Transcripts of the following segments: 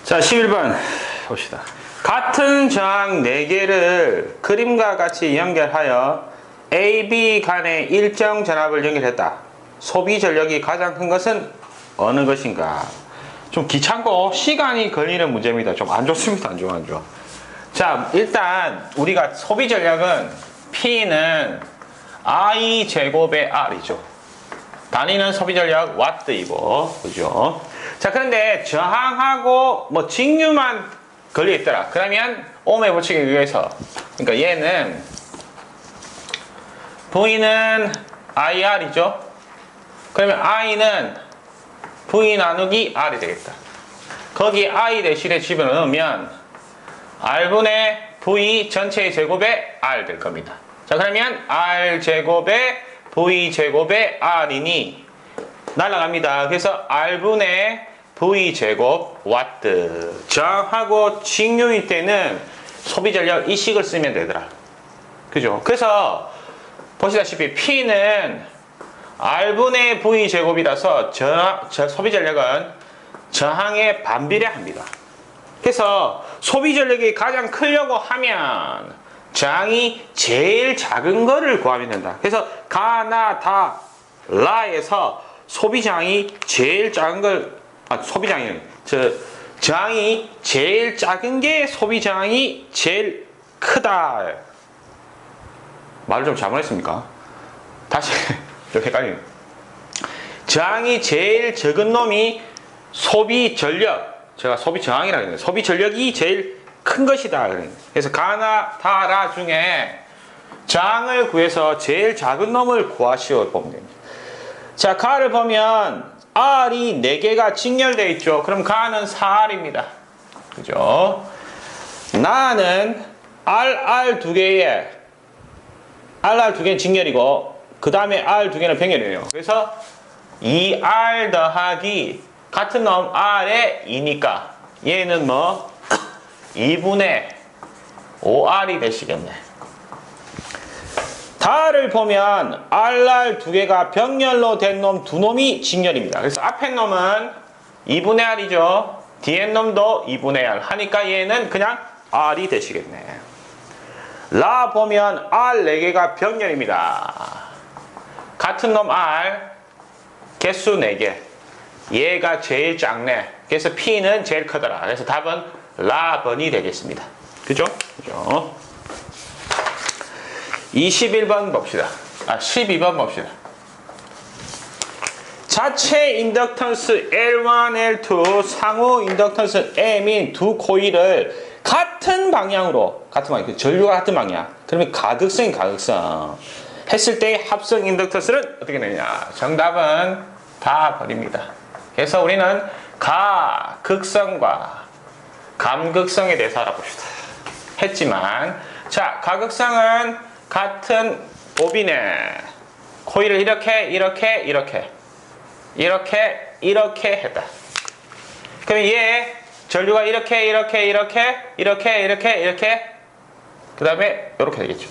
자, 11번 봅시다. 같은 저항 4개를 그림과 같이 연결하여 A, B 간의 일정 전압을 연결했다. 소비 전력이 가장 큰 것은 어느 것인가? 좀 귀찮고 시간이 걸리는 문제입니다. 좀 안 좋습니다. 안 좋아, 안 좋아. 자, 일단 우리가 소비 전력은 P는 I 제곱의 R이죠. 단위는 소비 전력 와트이고, 그죠? 자, 그런데 저항하고 뭐 직류만 걸려 있더라. 그러면 옴의 법칙에 의해서, 그러니까 얘는 V는 IR이죠. 그러면 I는 V 나누기 R이 되겠다. 거기 I 대신에 집어넣으면 R분의 V 전체의 제곱에 R 될 겁니다. 자, 그러면 R 제곱에 V 제곱에 R이니 날아갑니다. 그래서 R분의 V 제곱 와트. 저항하고 직류일 때는 소비 전력 이 식을 쓰면 되더라. 그죠? 그래서 보시다시피 P는 R분의 V 제곱이라서 소비 전력은 저항에 반비례합니다. 그래서 소비 전력이 가장 크려고 하면 저항이 제일 작은 거를 구하면 된다. 그래서 가나 다 라에서 소비 저항이 제일 작은 걸 저항이 제일 작은 게 소비 저항이 제일 크다. 말을 좀 잘못했습니까? 다시 좀 헷갈리네. 저항이 제일 적은 놈이 소비 전력, 제가 소비 저항이라고 했는데 소비 전력이 제일 큰 것이다. 그래서 가나 다라 중에 저항을 구해서 제일 작은 놈을 구하시오 보면 됩니다. 자, 가를 보면 R이 4개가 직렬되어 있죠. 그럼 가는 4R입니다. 그죠? 나는 RR 2개에 RR 2개는 직렬이고 그 다음에 R 2개는 병렬이에요. 그래서 2R 더하기 같은 놈 R에 2니까 얘는 뭐 2분의 5R이 되시겠네. 다를 보면 RR 2개가 병렬로 된 놈 2놈이 직렬입니다. 그래서 앞에 놈은 2분의 R이죠. 뒤에 놈도 2분의 R 하니까 얘는 그냥 R이 되시겠네. 라 보면 R 4개가 병렬입니다. 같은 놈 R 개수 4개. 얘가 제일 작네. 그래서 P는 제일 크더라. 그래서 답은 라번이 되겠습니다. 그죠? 그죠? 21번 봅시다. 12번 봅시다. 자체 인덕턴스 L1, L2, 상호 인덕턴스 M인 두 코일을 같은 방향으로, 전류가 같은 방향. 그러면 가극성이 가극성. 했을 때 합성 인덕턴스는 어떻게 되느냐? 정답은 다 버립니다. 그래서 우리는 가극성과 감극성에 대해서 알아봅시다. 했지만, 자, 가극성은 같은 보빈에 코일을 이렇게 했다. 그럼 얘 전류가 이렇게 그 다음에 이렇게 되겠죠.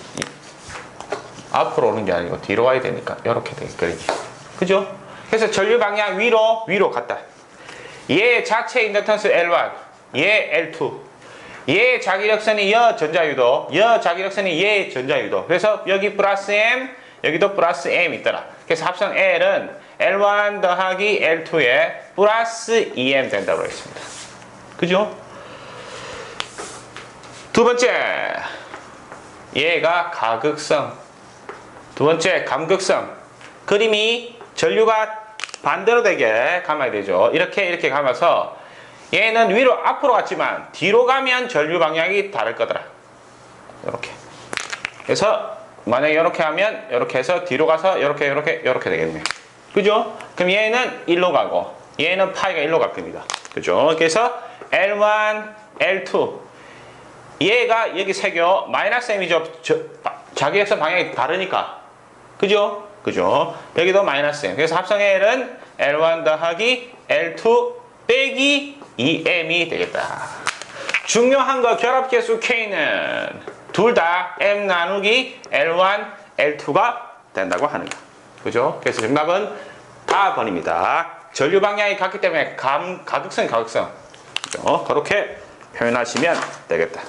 앞으로 오는 게 아니고 뒤로 와야 되니까 이렇게 되겠죠. 그죠? 그래서 전류 방향 위로 갔다. 얘 자체 인덕턴스 L1, 얘 L2, 얘 자기력선이 여 전자유도, 여 자기력선이 얘 전자유도. 그래서 여기 플러스 M, 여기도 플러스 M 있더라. 그래서 합성 L은 L1 더하기 L2에 플러스 2M 된다고 했습니다. 그죠? 두 번째, 얘가 가극성. 두 번째, 감극성. 그림이 전류가 반대로 되게 감아야 되죠. 이렇게 감아서 얘는 위로 앞으로 갔지만 뒤로 가면 전류 방향이 다를 거더라. 이렇게. 그래서 만약에 이렇게 하면 이렇게 해서 뒤로 가서 이렇게 되겠네. 그죠? 그럼 얘는 1로 가고 얘는 파이가 1로 갈 겁니다. 그죠? 그래서 L1, L2 얘가 여기 세교 마이너스 M이죠. 자기역선 방향이 다르니까. 그죠? 그죠? 여기도 마이너스 M. 그래서 합성 L은 L1 더하기 L2 빼기 2M이 되겠다. 중요한 거 결합계수 K는 둘 다 M 나누기 L1, L2가 된다고 하는 거. 그죠? 그래서 정답은 4번입니다. 전류 방향이 같기 때문에 가극성. 그죠? 그렇게 표현하시면 되겠다.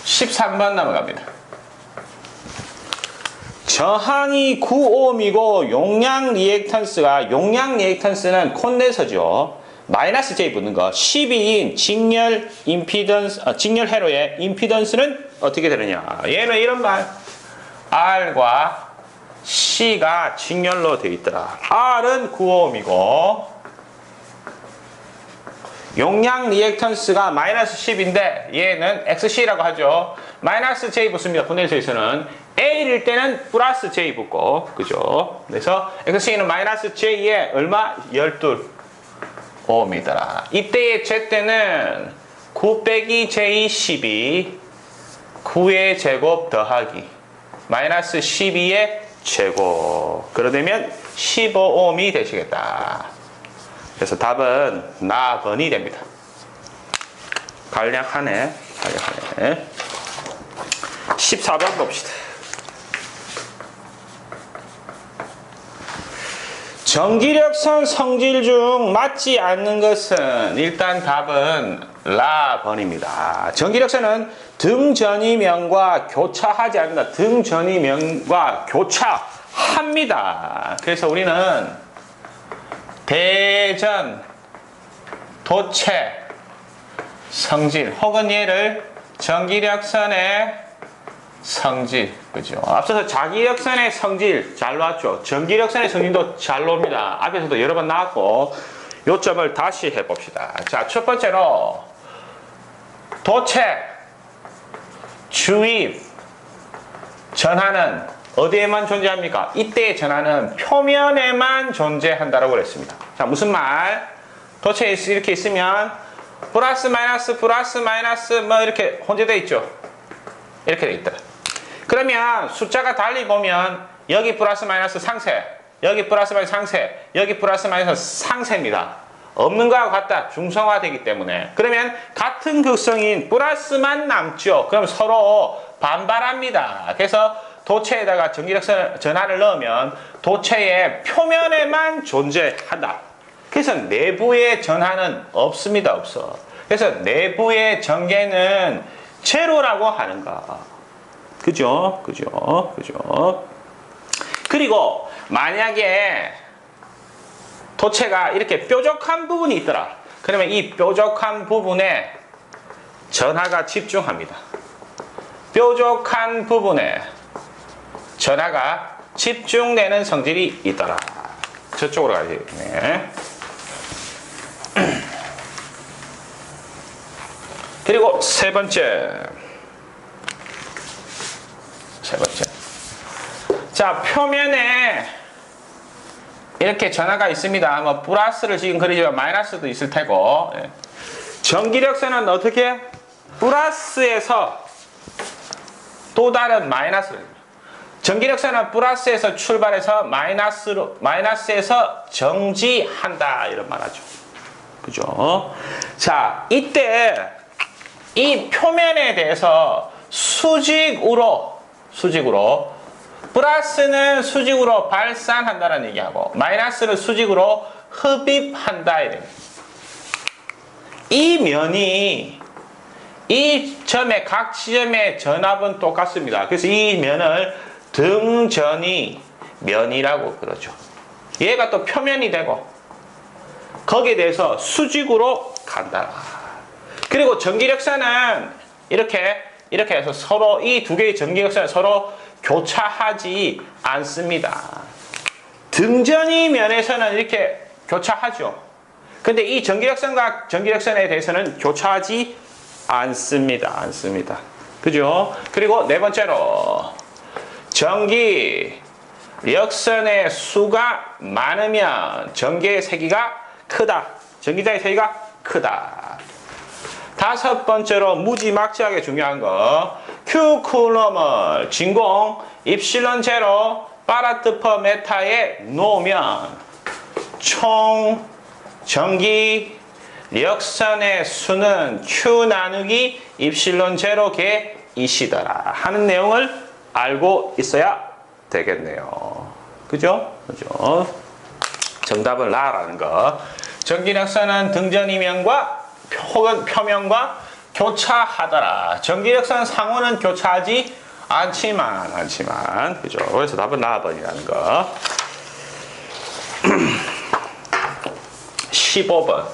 13번 넘어갑니다. 저항이 9ohm이고 용량 리액턴스는 콘덴서죠. 마이너스 J 붙는 거. 12인 직렬 임피던스, 직렬 회로의 임피던스는 어떻게 되느냐? 얘는 이런 말. R과 C가 직렬로 되어 있더라. R은 9ohm이고 용량 리액턴스가 마이너스 10인데 얘는 XC라고 하죠. 마이너스 J 붙습니다. 콘덴서에서는 A일 때는 플러스 J 붙고, 그죠? 그래서 XC는 마이너스 J에 얼마? 12ohm이더라. 이때의 Z 때는 9 빼기 J 12, 9의 제곱 더하기 마이너스 12의 제곱. 그러면 15ohm이 되시겠다. 그래서 답은 나번이 됩니다. 간략하네. 14번 봅시다. 전기력선 성질 중 맞지 않는 것은 일단 답은 라번입니다. 전기력선은 등전이면과 교차하지 않는다. 등전이면과 교차합니다. 그래서 우리는 대전, 도체, 성질 혹은 얘를 전기력선의 성질, 그죠? 앞서서 자기력선의 성질 잘 나왔죠? 전기력선의 성질도 잘 나옵니다. 앞에서도 여러 번 나왔고 요점을 다시 해봅시다. 자, 첫 번째로 도체, 주입, 전하는 어디에만 존재합니까? 이때의 전하는 표면에만 존재한다라고 그랬습니다. 자, 무슨 말? 도체에 이렇게 있으면 플러스 마이너스 뭐 이렇게 혼재되어 있죠. 이렇게 되어 있더라. 그러면 숫자가 달리 보면 여기 플러스 마이너스 상세, 여기 플러스 마이너스 상세, 여기 플러스 마이너스 상세입니다. 없는 거하고 같다. 중성화되기 때문에. 그러면 같은 극성인 플러스만 남죠. 그럼 서로 반발합니다. 그래서 도체에다가 전기력 전하를 넣으면 도체의 표면에만 존재한다. 그래서 내부의 전하는 없습니다. 없어. 그래서 내부의 전개는 제로라고 하는가. 그죠? 그리고 만약에 도체가 이렇게 뾰족한 부분이 있더라. 그러면 이 뾰족한 부분에 전하가 집중합니다. 뾰족한 부분에 전하가 집중되는 성질이 있더라. 저쪽으로 가야겠네. 그리고 세 번째. 자, 표면에 이렇게 전하가 있습니다. 뭐 플러스를 지금 그리지만 마이너스도 있을 테고. 전기력선은 어떻게? 플러스에서 또 다른 마이너스를. 전기력선은 플러스에서 출발해서 마이너스에서 정지한다. 이런 말 하죠. 그죠? 자, 이때 이 표면에 대해서 수직으로 플러스는 수직으로 발산한다는 얘기하고 마이너스는 수직으로 흡입한다. 이래. 이 면이 이 점의 각 지점의 전압은 똑같습니다. 그래서 이 면을 등전이 면이라고 그러죠. 얘가 또 표면이 되고 거기에 대해서 수직으로 간다. 그리고 전기력선은 이렇게 해서 서로 이 두 개의 전기력선은 서로 교차하지 않습니다. 등전이 면에서는 이렇게 교차하죠. 근데 이 전기력선과 전기력선에 대해서는 교차하지 않습니다. 그죠? 그리고 네 번째로 전기력선의 수가 많으면 전기의 세기가 크다. 전기장의 세기가 크다. 다섯 번째로 무지막지하게 중요한 거 Q 쿨럼을 진공 입실론 제로 파라트 퍼 메타에 놓으면 총 전기 리역선의 수는 Q 나누기 입실론 제로 개 이시더라 하는 내용을 알고 있어야 되겠네요. 그죠? 정답은 라라는 거. 전기력선은 등전이면과 혹은 표면과 교차하더라. 전기력선 상호는 교차하지 않지만. 그죠? 그래서 답은 라번이라는 거. 15번.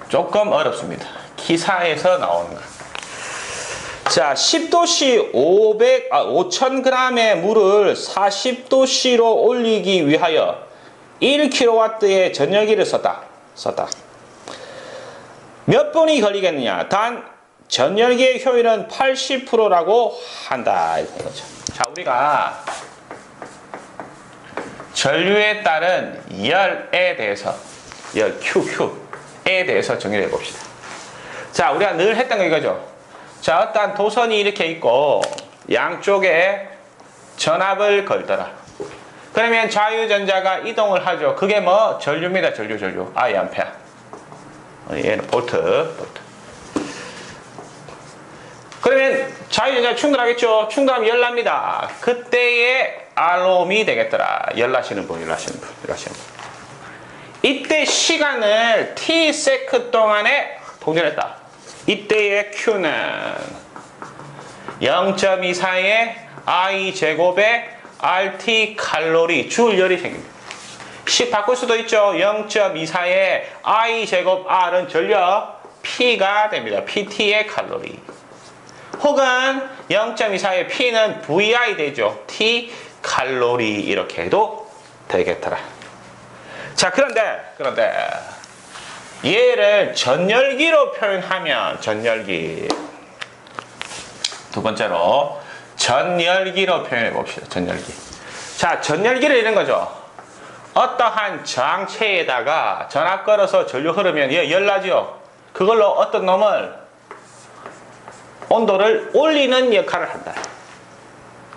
조금 어렵습니다. 기사에서 나오는 거. 자, 10도씨 5,000g의 물을 40도씨로 올리기 위하여 1kW의 전열기를 썼다. 몇 분이 걸리겠느냐? 단 전열기의 효율은 80%라고 한다. 이거죠. 자, 우리가 전류에 따른 열에 대해서 Q에 대해서 정의를 해봅시다. 자, 우리가 늘 했던 거 이거죠. 자, 어떤 도선이 이렇게 있고 양쪽에 전압을 걸더라. 그러면 자유전자가 이동을 하죠. 그게 뭐? 전류입니다. 전류. I암페어. 얘는 볼트. 그러면 자유전자 충돌하겠죠. 충돌하면 열납니다. 그때의 알롬이 되겠더라. 열나시는 분. 이때 시간을 T세크 동안에 동전했다. 이때의 Q는 0.24의 I 제곱의 RT 칼로리 줄열이 생깁니다. 식 바꿀 수도 있죠. 0.24의 I 제곱 R은 전력 P가 됩니다. PT의 칼로리. 혹은 0.24의 P는 VI 되죠. T 칼로리 이렇게 해도 되겠더라. 자, 그런데 얘를 전열기로 표현하면 전열기. 두 번째로 전열기로 표현해 봅시다. 전열기. 자, 전열기를 이런 거죠. 어떠한 저항체에다가 전압 걸어서 전류 흐르면 얘 열나죠. 그걸로 어떤 놈을 온도를 올리는 역할을 한다.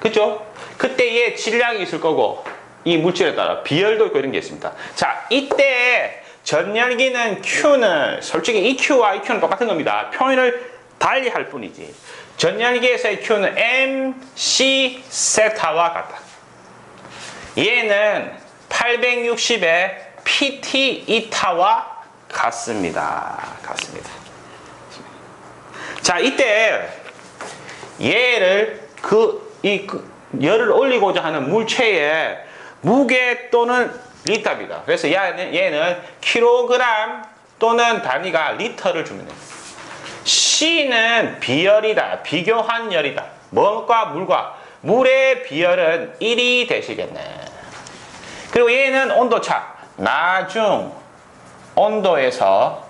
그죠? 그때 얘 질량이 있을 거고 이 물질에 따라 비열도 있고 이런 게 있습니다. 자, 이때 전열기는 Q는 솔직히 EQ와 EQ는 똑같은 겁니다. 표현을 달리 할 뿐이지. 전열기에서의 Q는 MC 세타와 같다. 얘는 860의 PT 이타와 같습니다. 자, 이때 얘를 열을 올리고자 하는 물체의 무게 또는 리터입니다. 그래서 얘는 킬로그램 또는 단위가 리터를 주면 됩니다. C는 비열이다. 비교한 열이다. 뭐과 물과 물의 비열은 1이 되시겠네. 그리고 얘는 온도차. 나중 온도에서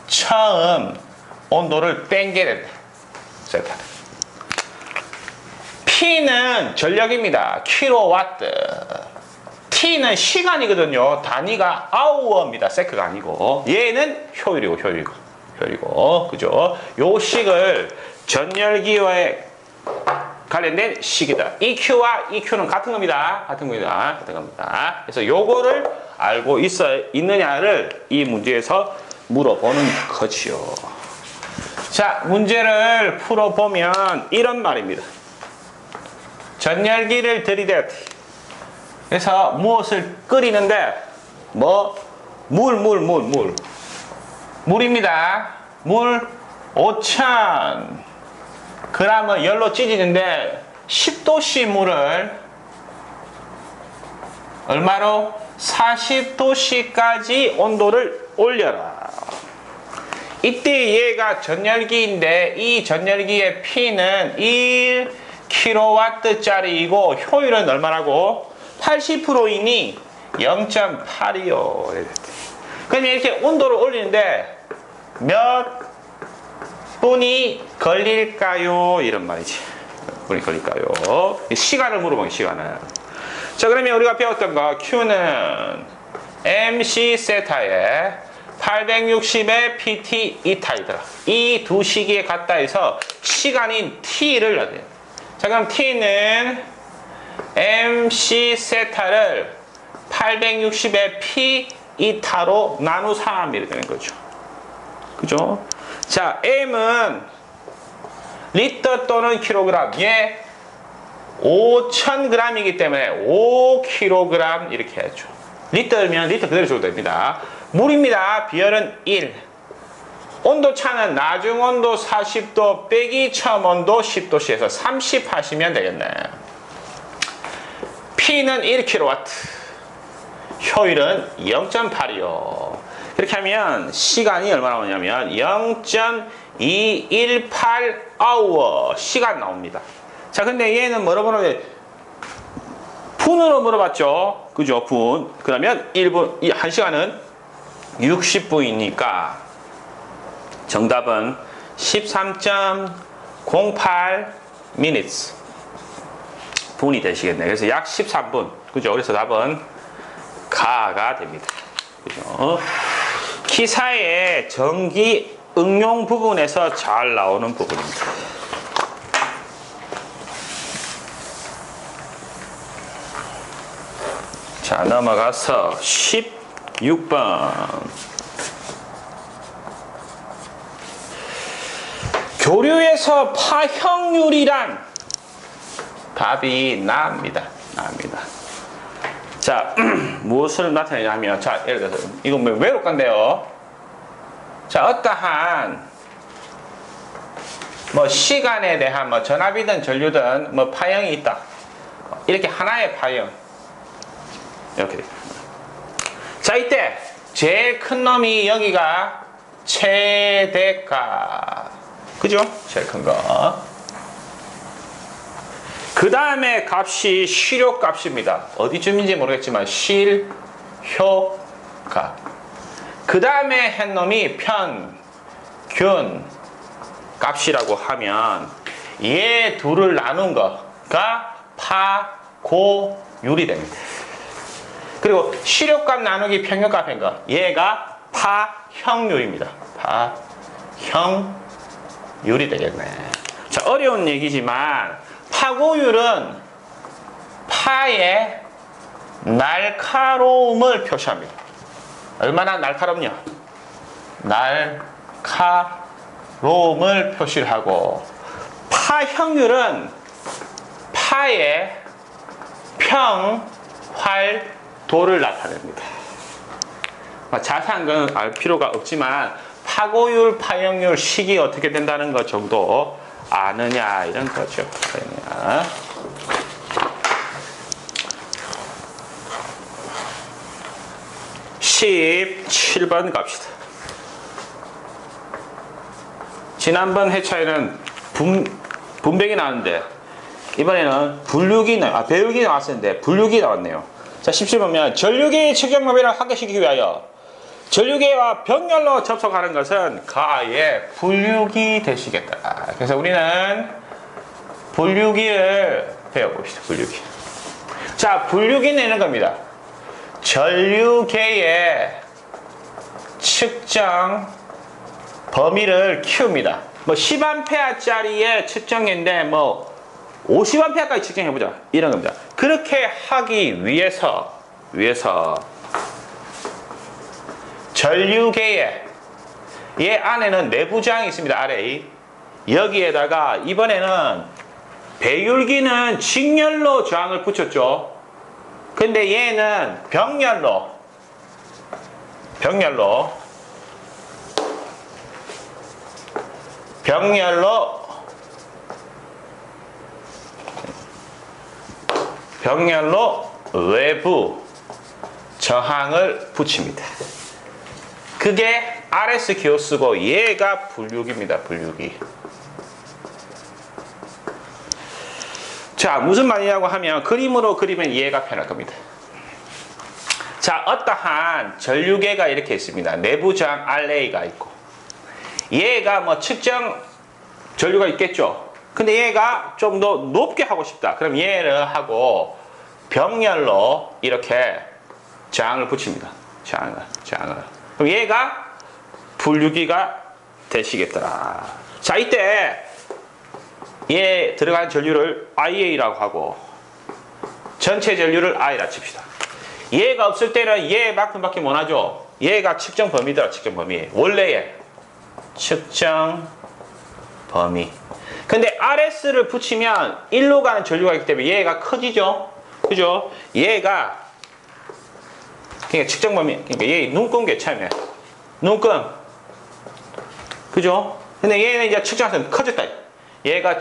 처음 온도를 땡겨야 된다. 세타. P는 전력입니다. 킬로와트. T는 시간이거든요. 단위가 아우어입니다. 세크가 아니고. 얘는 효율이고. 그죠? 요 식을 전열기와 관련된 식이다. EQ와 EQ는 같은 겁니다. 그래서 요거를 알고 있느냐를 이 문제에서 물어보는 거지요. 자, 문제를 풀어보면 이런 말입니다. 전열기를 들이댔다. 그래서 무엇을 끓이는데 물입니다. 물 5,000g을 열로 찢이는데 10도씨 물을 얼마로? 40도씨까지 온도를 올려라. 이때 얘가 전열기인데 이 전열기의 P는 1kW짜리이고 효율은 얼마라고? 80%이니 0.8이요. 그러면 이렇게 온도를 올리는데 몇 분이 걸릴까요? 이런 말이지. 몇 분이 걸릴까요? 시간을 물어보기, 시간을. 자, 그러면 우리가 배웠던 거 Q는 MC 세타에 860의 PT 이타이더라. 이 두 시기에 같다 해서 시간인 T를 넣어야 돼요. 자, 그럼 T는 MC 세타를 860의 P 이타로 나누삼 이렇게 되는 거죠. 그죠? 자, M은 리터 또는 킬로그램. 얘 5,000g이기 때문에 5kg 이렇게 해야죠. 리터면 리터 그대로 줘도 됩니다. 물입니다. 비열은 1. 온도 차는 나중 온도 40도 빼기 처음 온도 10도씨에서 30 하시면 되겠네. P는 1kW. 효율은 0.8이요. 그렇게 하면 시간이 얼마나 오냐면 0.218hour 시간 나옵니다. 자, 근데 얘는 뭐로 물어봐요? 분으로 물어봤죠. 그죠? 분. 그러면 1분, 1시간은 60분이니까 정답은 13.08 minutes 분이 되시겠네. 그래서 약 13분. 그죠? 그래서 답은 가가 됩니다. 그죠? 기사의 전기 응용 부분에서 잘 나오는 부분입니다. 자, 넘어가서 16번. 교류에서 파형률이란 답이 나옵니다. 자, 무엇을 나타내냐면, 자, 예를 들어서, 이건 외로간데요. 자, 어떠한, 시간에 대한, 전압이든 전류든, 파형이 있다. 이렇게 하나의 파형. 이렇게. 자, 이때, 제일 큰 놈이 여기가 최대가. 그죠? 제일 큰 거. 그 다음에 값이 실효값입니다. 어디쯤인지 모르겠지만 실효값. 그 다음에 한 놈이 평균 값이라고 하면 얘 둘을 나눈 거가 파고율이 됩니다. 그리고 실효값 나누기 평균값인 거 얘가 파형률입니다. 파형률이 되겠네. 자, 어려운 얘기지만 파고율은 파의 날카로움을 표시합니다. 얼마나 날카롭냐? 날카로움을 표시를 하고, 파형률은 파의 평활도를 나타냅니다. 자세한 건 알 필요가 없지만 파고율, 파형률, 식이 어떻게 된다는 것 정도 아느냐 이런 거죠. 17번 갑시다. 지난번 회차에는 분백이 나왔는데 이번에는 배육이 나왔었는데 분류기 나왔네요. 자, 17번면 전류기의 측정 범위를 확대시키기 위하여 전류기와 병렬로 접촉하는 것은 가의 분류기 되시겠다. 그래서 우리는 분류기를 배워봅시다. 분류기. 자, 분류기는 이런 겁니다. 전류계의 측정 범위를 키웁니다. 10A짜리의 측정기인데 50A까지 측정해보자. 이런 겁니다. 그렇게 하기 위해서 전류계에 얘 안에는 내부장이 있습니다. RA. 여기에다가 이번에는 배율기는 직렬로 저항을 붙였죠. 근데 얘는 병렬로 외부 저항을 붙입니다. 그게 RS 기호수고 얘가 분류기입니다. 분류기. 자, 무슨 말이냐고 하면 그림으로 그리면 이해가 편할 겁니다. 자, 어떠한 전류계가 이렇게 있습니다. 내부저항 RA가 있고 얘가 측정 전류가 있겠죠. 근데 얘가 좀 더 높게 하고 싶다. 그럼 얘를 하고 병렬로 이렇게 저항을 붙입니다. 저항을. 그럼 얘가 분류기가 되시겠더라. 자, 이때 얘 들어간 전류를 IA라고 하고 전체 전류를 I라 칩시다. 얘가 없을 때는 얘만큼밖에 못 하죠. 얘가 측정 범위더라. 측정 범위. 원래의 측정 범위. 근데 RS를 붙이면 1로 가는 전류가 있기 때문에 얘가 커지죠. 그죠? 얘가 그러니까 측정 범위, 그러니까 얘 눈금 개체면 눈금, 그죠? 근데 얘는 이제 측정해서 커졌다. 얘가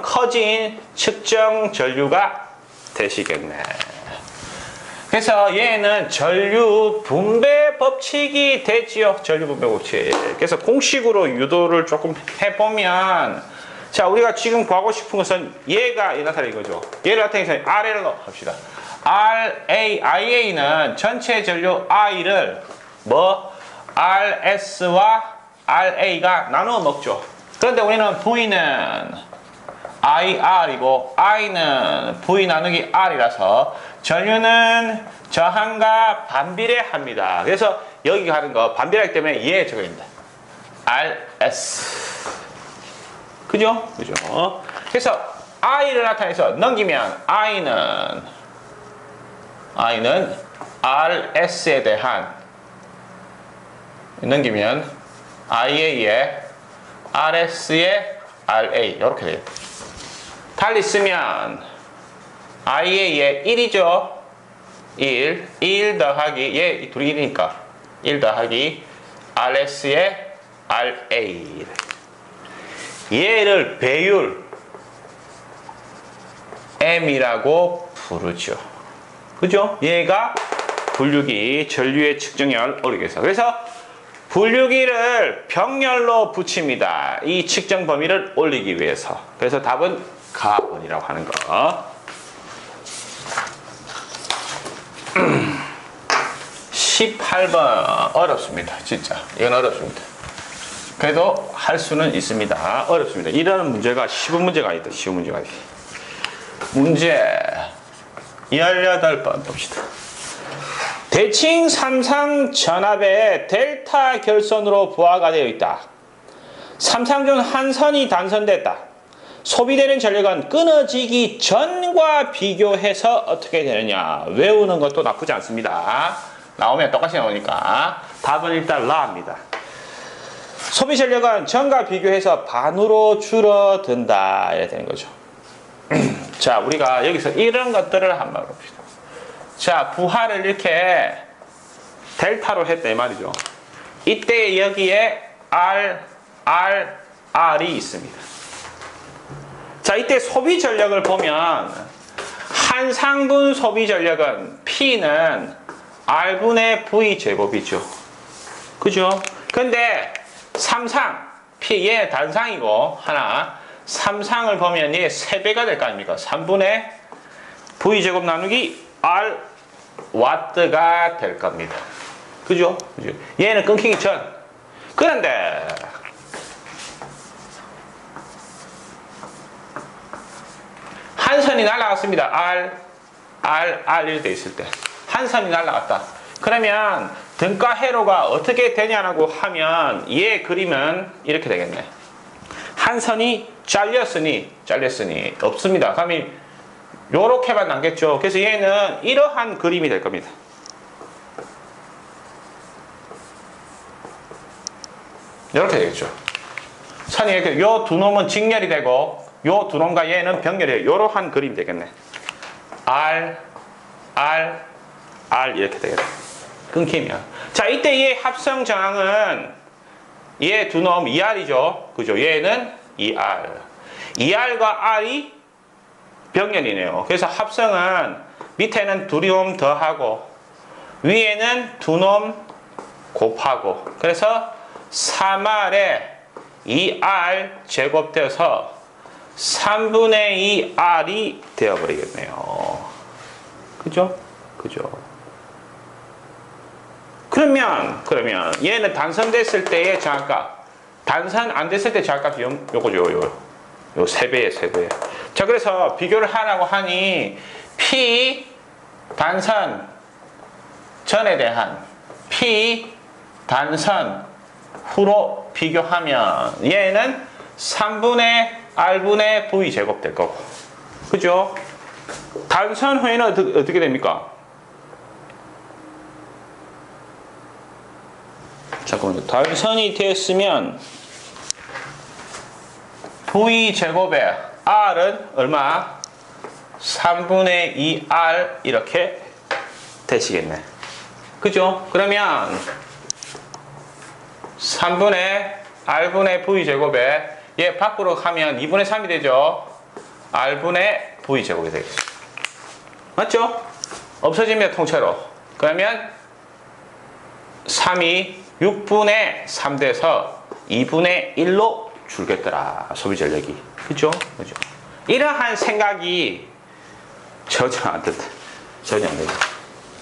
커진 측정 전류가 되시겠네. 그래서 얘는 전류 분배 법칙이 되지요. 전류 분배 법칙. 그래서 공식으로 유도를 조금 해보면, 자, 우리가 지금 구하고 싶은 것은 얘가 나타나 이거죠. 얘를 나타내기 위해서 RL로 합시다. IA는 전체 전류 I를 RS와 RA가 나누어 먹죠. 그런데 우리는 V는 IR이고 I는 V 나누기 R이라서 전류는 저항과 반비례합니다. 그래서 여기 하는 거 반비례하기 때문에 얘 적용입니다. RS. 그죠? 그죠? 그래서 I를 나타내서 넘기면 I는 RS에 대한 넘기면 IA에 RS에 RA 이렇게 돼요. 달리 쓰면 IA에 1이죠. 1 더하기 얘 둘이 1이니까 1 더하기 RS에 RA. 얘를 배율 M이라고 부르죠. 그죠? 얘가 분류기 전류의 측정열 올리겠어. 그래서 분류기를 병렬로 붙입니다. 이 측정 범위를 올리기 위해서. 그래서 답은 가번이라고 하는 거. 18번 어렵습니다. 진짜 이건 어렵습니다. 그래도 할 수는 있습니다. 어렵습니다. 이런 문제가 쉬운 문제가 아니다. 쉬운 문제가 아니다. 문제 18번 봅시다. 대칭 삼상 전압의 델타 결선으로 부하가 되어 있다. 삼상 중 한 선이 단선됐다. 소비되는 전력은 끊어지기 전과 비교해서 어떻게 되느냐. 외우는 것도 나쁘지 않습니다. 나오면 똑같이 나오니까 답은 일단 라입니다. 소비 전력은 전과 비교해서 반으로 줄어든다. 이렇게 되는 거죠. 자, 우리가 여기서 이런 것들을 한번 봅시다. 자, 부하를 이렇게 델타로 했다 이 말이죠. 이때 여기에 R이 있습니다. 자, 이때 소비 전력을 보면 한 상분 소비 전력은 P는 R분의 V 제곱이죠. 그죠? 근데 삼상, P 얘 단상이고 하나 삼상을 보면 얘 3배가 될 거 아닙니까? 3분의 V 제곱 나누기 R 와트가 될 겁니다. 그죠? 그죠? 얘는 끊기기 전. 그런데 한 선이 날아갔습니다. R 이렇게 돼 있을 때 한 선이 날아갔다. 그러면 등가 회로가 어떻게 되냐라고 하면 얘 그림은 이렇게 되겠네. 한 선이 잘렸으니 없습니다. 그러면 요렇게만 남겠죠. 그래서 얘는 이러한 그림이 될 겁니다. 이렇게 되겠죠. 선이 이렇게 요 두 놈은 직렬이 되고 요 두 놈과 얘는 병렬이 돼요. 요러한 그림이 되겠네. R 이렇게 되겠네. 끊기면. 자, 이때 얘 합성 저항은 얘 두 놈 2R이죠. 그죠? 얘는 2R. 2R과 R이 병렬이네요. 그래서 합성은 밑에는 두 놈 더하고 위에는 두 놈 곱하고 그래서 3R에 2R 제곱돼서 3분의 2R이 되어버리겠네요. 그죠? 그죠? 그러면 얘는 단선됐을 때의 저항값, 단선 안 됐을 때 저항값이 요거죠. 요 3배에. 자, 그래서 비교를 하라고 하니 P 단선 전에 대한 P 단선 후로 비교하면 얘는 3분의 R분의 V 제곱 될 거고. 그죠? 단선 후에는 어떻게 됩니까? 잠깐만요. 단선이 되었으면 V 제곱에 R은 얼마? 3분의 2R 이렇게 되시겠네. 그죠? 그러면 3분의 R분의 V 제곱에 얘 밖으로 하면 2분의 3이 되죠? R분의 V 제곱이 되겠죠. 맞죠? 없어지면 통째로. 그러면 3이 6분의 3 돼서 2분의 1로 줄겠더라. 소비 전력이. 그죠? 그죠? 이러한 생각이 전혀 안 된다. 전혀 안 된다.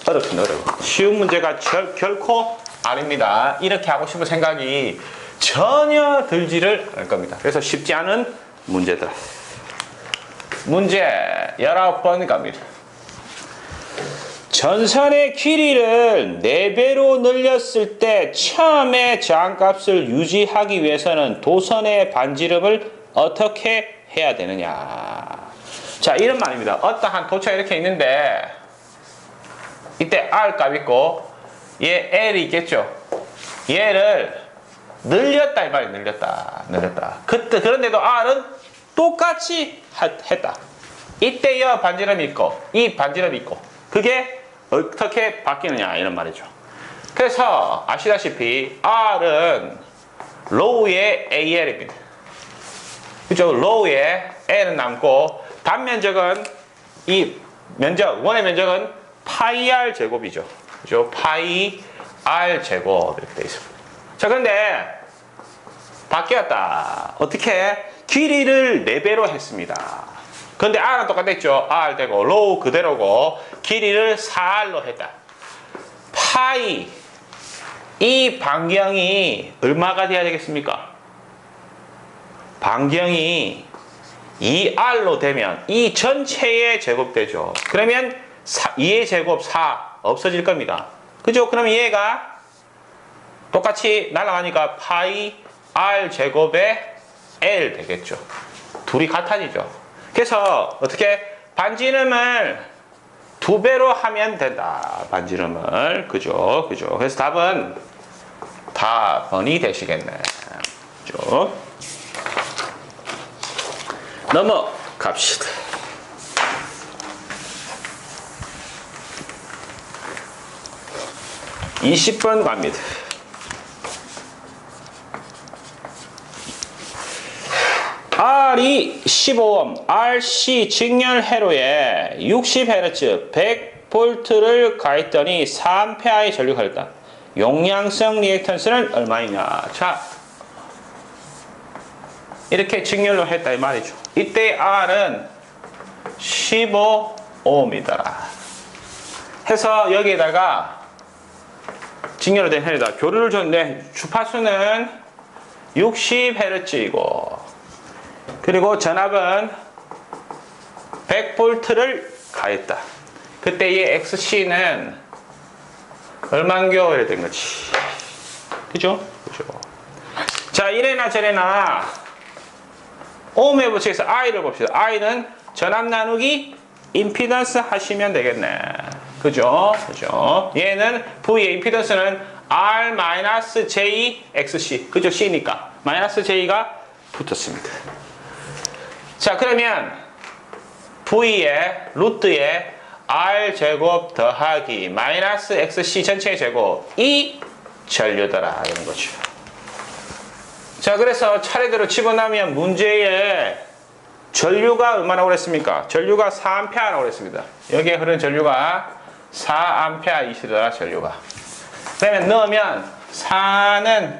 어렵긴 어려워. 쉬운 문제가 결코 아닙니다. 이렇게 하고 싶은 생각이 전혀 들지를 않을 겁니다. 그래서 쉽지 않은 문제들. 문제 19번 갑니다. 전선의 길이를 4배로 늘렸을 때 처음에 저항값을 유지하기 위해서는 도선의 반지름을 어떻게 해야 되느냐. 자, 이런 말입니다. 어떠한 도처가 이렇게 있는데 이때 R 값 있고 얘 L이 있겠죠. 얘를 늘렸다 이 말이 늘렸다. 그런데도 R은 똑같이 했다. 이때 이 반지름이 있고 이 반지름이 있고 그게 어떻게 바뀌느냐 이런 말이죠. 그래서 아시다시피 R은 로우의 AL입니다. 그죠? 로우의 L은 남고 단면적은 이 면적, 원의 면적은 파이 R 제곱이죠. 그죠? 파이 R 제곱 이렇게 되어 있습니다. 자, 그런데 바뀌었다. 어떻게? 길이를 4배로 했습니다. 그런데 R은 똑같았죠. R 되고 로우 그대로고 길이를 4R로 했다. 파이 이 반경이 얼마가 돼야 되겠습니까? 반경이 2R로 되면 이 전체의 제곱되죠. 그러면 2의 제곱 4 없어질 겁니다. 그죠? 그러면 얘가 똑같이 날아가니까 파이 R 제곱에 L 되겠죠. 둘이 같아지죠. 그래서 어떻게 반지름을 2배로 하면 된다. 반지름을. 그죠? 그래서 답은이 되시겠네. 그죠? 넘어갑시다. (20번) 갑니다. R이 15옴, RC 직렬 회로에 60Hz 100V를 가했더니 4A의 전류가 흘렀다. 용량성 리액턴스는 얼마이냐? 자, 이렇게 직렬로 했다 이 말이죠. 이때 R은 15Ω이다. 해서 여기에다가 직렬로 된 헬에다 교류를 줬는데 주파수는 60Hz이고 그리고 전압은 100V를 가했다. 그때 이 XC는 얼만교 이래 된 거지. 그죠? 자, 이래나 저래나 옴에 붙여서 I를 봅시다. I는 전압 나누기 임피던스 하시면 되겠네. 그죠? 얘는 V의 임피던스는 R-JXC. 그죠? C니까. -J가 붙었습니다. 자, 그러면 V의 루트에 R제곱 더하기 -XC 전체의 제곱이 전류더라. 이런 거죠. 자, 그래서 차례대로 집어넣으면 문제에 전류가 얼마나 오랬습니까? 전류가 4A라고 그랬습니다. 여기에 흐르는 전류가 4A이시더라, 전류가. 그러면 넣으면 4는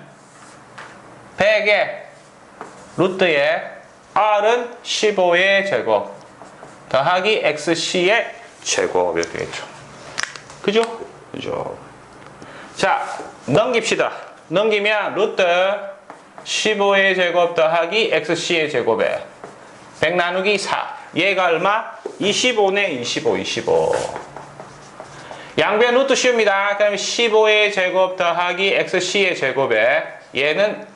100의 루트에 R은 15의 제곱 더하기 XC의 제곱 이렇게 되겠죠. 그죠? 자, 넘깁시다. 넘기면 루트 15의 제곱 더하기 XC의 제곱에 100 나누기 4. 얘가 얼마? 25네. 25. 양변 루트 씌웁니다. 그럼 15의 제곱 더하기 XC의 제곱에 얘는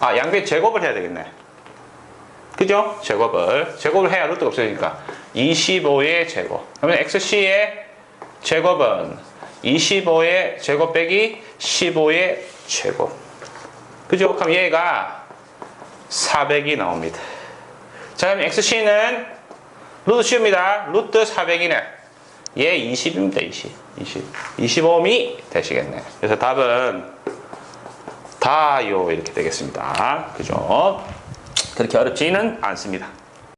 양변 제곱을 해야 되겠네. 그죠? 제곱을 해야 루트가 없어지니까 25의 제곱. 그러면 XC의 제곱은 25의 제곱 빼기 15의 제곱. 그죠? 그럼 얘가 400이 나옵니다. 자, 그럼 XC는 루트 씌웁니다. 루트 400이네. 얘 20입니다. 20. 20옴이 되시겠네. 그래서 답은 다요 이렇게 되겠습니다. 그죠? 그렇게 어렵지는 않습니다.